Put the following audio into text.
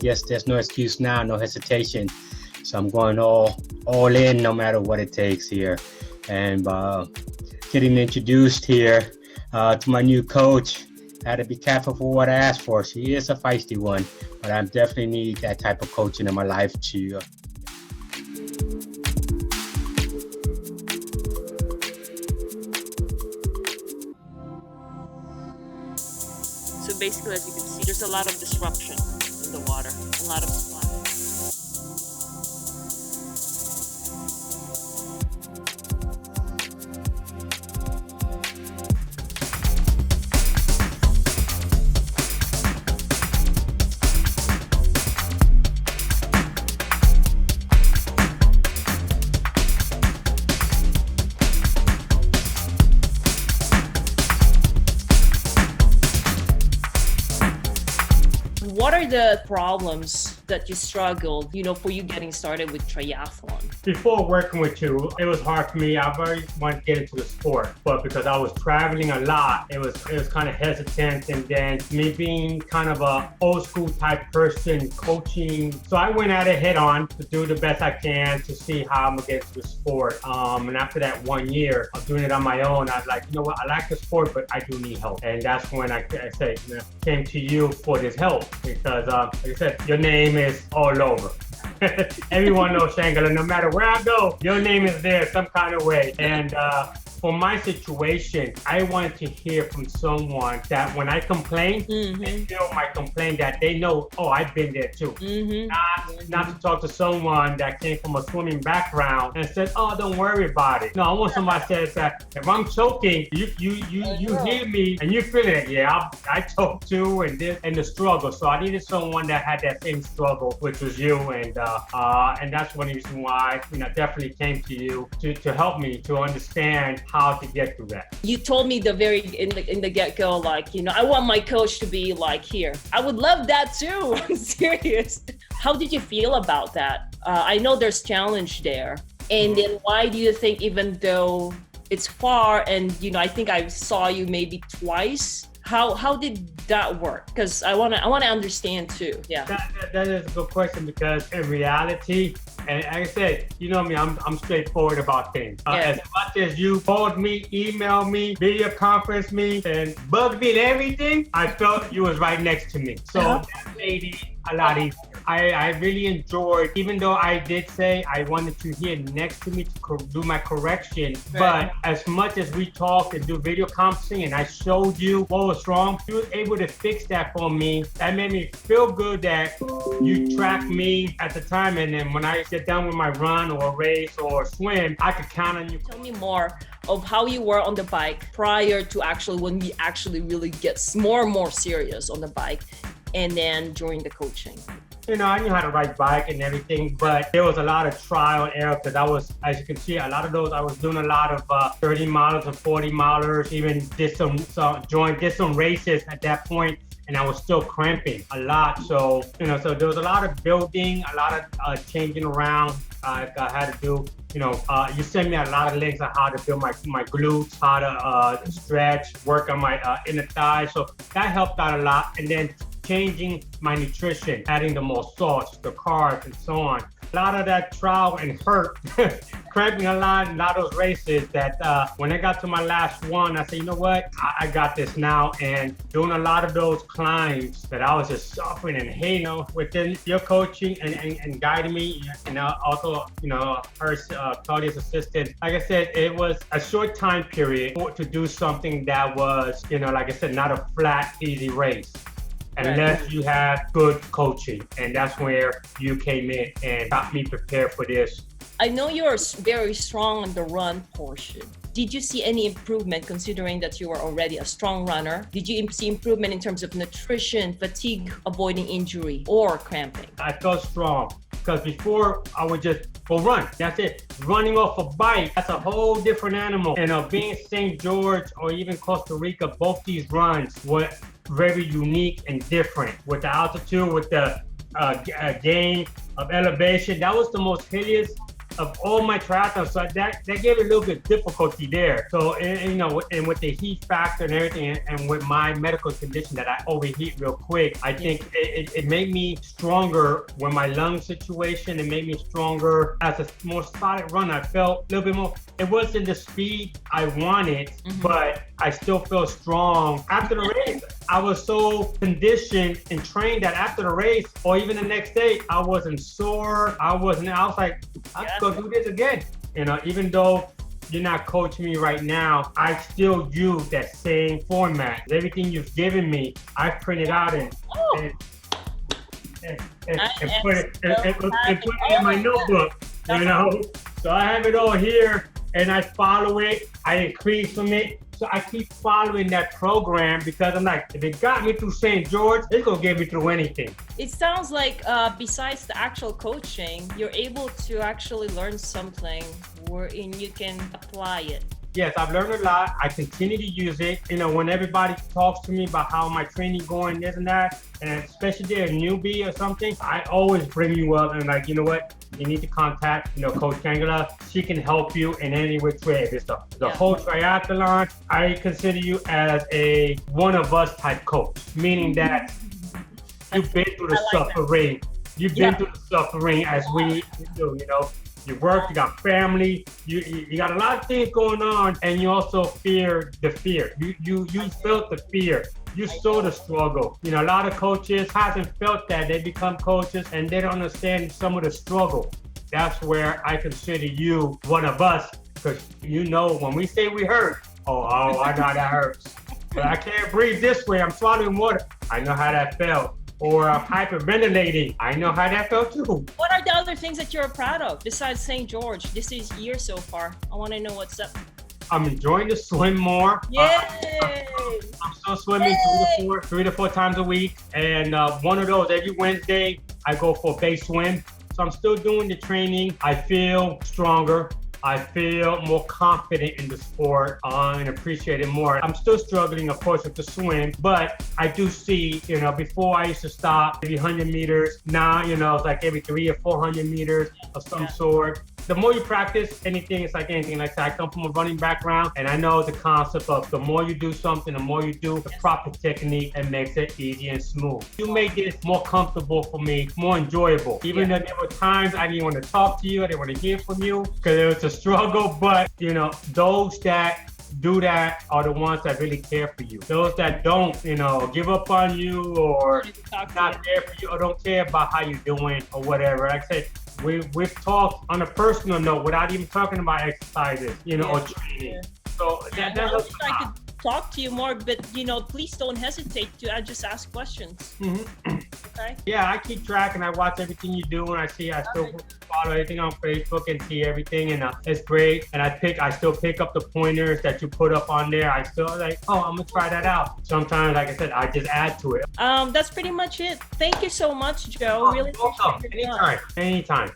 guess there's no excuse now, no hesitation. So I'm going all in, no matter what it takes here. And getting introduced here to my new coach. I had to be careful for what I asked for. She is a feisty one, but I definitely need that type of coaching in my life too. So basically, as you can see, there's a lot of disruption in the water, a lot of splash. What are the problems that you struggled, for you getting started with triathlon? Before working with you, it was hard for me. I very wanted to get into the sport, but because I was traveling a lot, it was kind of hesitant. And then me being kind of a old school type person, coaching. So I went at it head on to do the best I can to see how I'm gonna get into the sport. And after that 1 year of doing it on my own, I was like, you know what? I like the sport, but I do need help. And that's when I said, came to you for this help because, like I said, your name is all over. Everyone knows Shangrila. No matter where I go, your name is there some kind of way. And for my situation, I wanted to hear from someone that when I complain, they feel my complaint that they know, oh, I've been there too. Not to talk to someone that came from a swimming background and said, oh, don't worry about it. No, I want somebody that says that if I'm choking, you hear me and you feel it. Yeah, I choke too, and the struggle. So I needed someone that had that same struggle, which was you, and that's one reason why I definitely came to you to help me to understand how to get through that. You told me in the get-go, I want my coach to be like here. I would love that too. I'm serious. How did you feel about that? I know there's challenge there. And then why do you think, even though it's far and, I think I saw you maybe twice, how did that work? Because I want to understand too. Yeah. That is a good question, because in reality, and like I said, you know me, I'm straightforward about things. As much as you called me, emailed me, video conference me, and bugged me and everything, I felt you was right next to me. So that made it a lot easier. I really enjoyed, even though I did say I wanted you here next to me to do my correction, but as much as we talked and do video conferencing and I showed you what was wrong, you were able to fix that for me. That made me feel good that you tracked me at the time, and then when I get done with my run or race or swim, I could count on you. Tell me more of how you were on the bike prior to when we really get more and more serious on the bike, and then during the coaching. I knew how to ride bike and everything, but there was a lot of trial and error because I was, as you can see, a lot of those, I was doing a lot of 30 milers and 40 milers, even did some races at that point, and I was still cramping a lot. So, so there was a lot of building, a lot of changing around. I had to do, you sent me a lot of links on how to build my glutes, how to stretch, work on my inner thighs. So that helped out a lot. And then changing my nutrition, adding the more salts, the carbs, and so on. A lot of that trial and hurt, cramping a lot of those races that when I got to my last one, I said, you know what, I got this now. And doing a lot of those climbs that I was just suffering and hating, within your coaching and guiding me, and also, Claudia's assistant. Like I said, it was a short time period to do something that was, like I said, not a flat, easy race. Unless you have good coaching. And that's where you came in and got me prepared for this. I know you're very strong on the run portion. Did you see any improvement, considering that you were already a strong runner? Did you see improvement in terms of nutrition, fatigue, avoiding injury, or cramping? I felt strong because before I would just run. That's it. Running off a bike, that's a whole different animal. And being St. George or even Costa Rica, both these runs were very unique and different. With the altitude, with the gain of elevation, that was the most hilliest of all my triathlons. So that gave it a little bit of difficulty there. So, and with the heat factor and everything, and with my medical condition that I overheat real quick, I think it made me stronger with my lung situation. It made me stronger as a more solid runner. I felt a little bit more, it wasn't the speed I wanted, but I still felt strong. After the race, I was so conditioned and trained that after the race, or even the next day, I wasn't sore. I was like, I'm gonna do this again. Even though you're not coaching me right now, I still use that same format. Everything you've given me, I printed out and put it in my notebook, So I have it all here and I follow it. I increase from it. So I keep following that program because I'm like, if it got me through St. George, it's gonna get me through anything. It sounds like besides the actual coaching, you're able to actually learn something wherein you can apply it. Yes, I've learned a lot. I continue to use it. when everybody talks to me about how my training going, this and that, and especially they're a newbie or something, I always bring you up and like, you know what? You need to contact, Coach Shangrila. She can help you in any which way. If it's the whole triathlon, I consider you as a one of us type coach, meaning that you've been through the suffering. You've been through the suffering as we do, You work, you got family, you got a lot of things going on, and you also fear the fear. You felt the fear. You saw the struggle. A lot of coaches hasn't felt that. They become coaches and they don't understand some of the struggle. That's where I consider you one of us, because when we say we hurt, I know how that hurts. But I can't breathe this way. I'm swallowing water. I know how that felt. Or hyperventilating. I know how that felt too. What are the other things that you're proud of besides St. George? This is year so far. I want to know what's up. I'm enjoying the swim more. Yay! I'm still swimming 3 to 4 times a week. And one of those, every Wednesday, I go for a base swim. So I'm still doing the training. I feel stronger. I feel more confident in the sport and appreciate it more. I'm still struggling, of course, with the swim, but I do see, before I used to stop maybe 100 meters. Now, it's like every 300 or 400 meters of some sort. The more you practice anything, it's like anything. Like I come from a running background, and I know the concept of the more you do something, the more you do the proper technique, it makes it easy and smooth. You make this more comfortable for me, more enjoyable. Even though there were times I didn't want to talk to you, I didn't want to hear from you because it was a struggle, but those that do that are the ones that really care for you. Those that don't, give up on you or not there for you or don't care about how you're doing or whatever. Like I said, we've talked on a personal note without even talking about exercises, or training. So that's I could talk to you more, but please don't hesitate to just ask questions. Okay. Yeah, I keep track and I watch everything you do, and I still follow everything on Facebook and see everything, and it's great. And I still pick up the pointers that you put up on there. I still I'm gonna try that out. Sometimes, like I said, I just add to it. That's pretty much it. Thank you so much, Joe. Really welcome. appreciate it. Anytime.